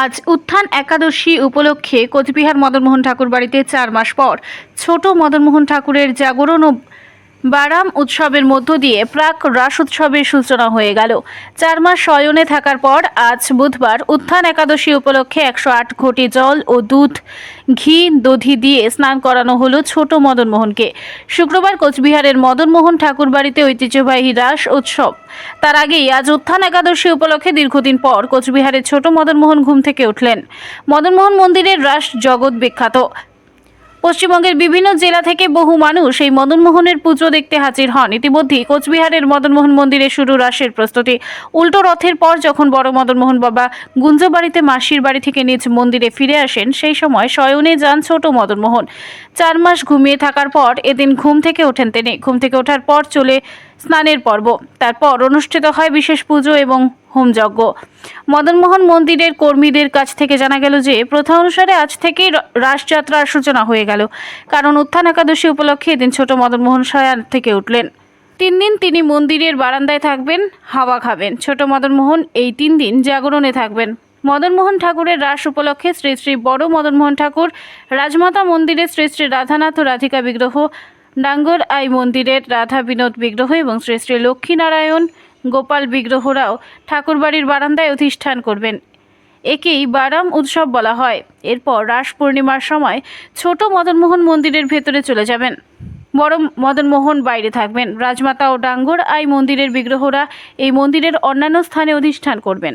আজ উত্থান একাদশী উপলক্ষে কোচবিহার মদনমোহন ঠাকুর বাড়িতে 4 মাস পর ছোট মদনমোহন ঠাকুরের জাগরণ ও বারাম উৎসবের মধ্য দিয়ে প্রাক রাস উৎসবের সূচনা হয়ে গেল। 4 মাস শয়নে থাকার পর আজ বুধবার উত্থান একাদশী উপলক্ষে 108 ঘটি জল ও দুধ ঘি দধি দিয়ে স্নান করানো হলো ছোট মদনমোহনকে। শুক্রবার কোচবিহারের মদনমোহন ঠাকুর বাড়িতে ঐতিহ্যবাহী রাস উৎসব। তার আগেই আজ উত্থান একাদশী উপলক্ষে দীর্ঘদিন পর কোচবিহারের ছোট মদনমোহন ঘুম থেকে উঠলেন। মদনমোহন মন্দিরের রাস জগৎ বিখ্যাত। পশ্চিমবঙ্গের বিভিন্ন জেলা থেকে বহু মানুষ এই মদনমোহনের পুজো দেখতে হাজির হন। ইতিমধ্যেই কোচবিহারের মদনমোহন মন্দিরে শুরু রাসের প্রস্তুতি। উল্টো রথের পর যখন বড় মদনমোহন বাবা গুঞ্জবাড়িতে মাসির বাড়ি থেকে নিজ মন্দিরে ফিরে আসেন, সেই সময় শয়নে যান ছোট মদনমোহন। 4 মাস ঘুমিয়ে থাকার পর এদিন ঘুম থেকে ওঠেন তিনি। ঘুম থেকে ওঠার পর চলে স্নানের পর্ব। তারপর অনুষ্ঠিত হয় বিশেষ পুজো এবং হোমযজ্ঞ। মদনমোহন মন্দিরের কর্মীদের কাছ থেকে জানা গেল যে প্রথা অনুসারে আজ থেকেই রাসযাত্রার সূচনা হয়ে গেল, কারণ উত্থান একাদশী উপলক্ষে এদিন ছোট মদনমোহন শয়ন থেকে উঠলেন। 3 দিন তিনি মন্দিরের বারান্দায় থাকবেন, হাওয়া খাবেন। ছোট মদনমোহন এই 3 দিন জাগরণে থাকবেন। মদনমোহন ঠাকুরের রাস উপলক্ষে শ্রী শ্রী বড় মদনমোহন ঠাকুর রাজমাতা মন্দিরে শ্রী শ্রী রাধানাথ ও রাধিকা বিগ্রহ, ডাঙ্গর আই মন্দিরের রাধা বিনোদ বিগ্রহ এবং শ্রী শ্রী লক্ষ্মীনারায়ণ গোপাল বিগ্রহরাও ঠাকুরবাড়ির বারান্দায় অধিষ্ঠান করবেন। একেই বারাম উৎসব বলা হয়। এরপর রাস পূর্ণিমার সময় ছোট মদনমোহন মন্দিরের ভেতরে চলে যাবেন। বড় মদনমোহন বাইরে থাকবেন। রাজমাতা ও ডাঙ্গর আই মন্দিরের বিগ্রহরা এই মন্দিরের অন্যান্য স্থানে অধিষ্ঠান করবেন।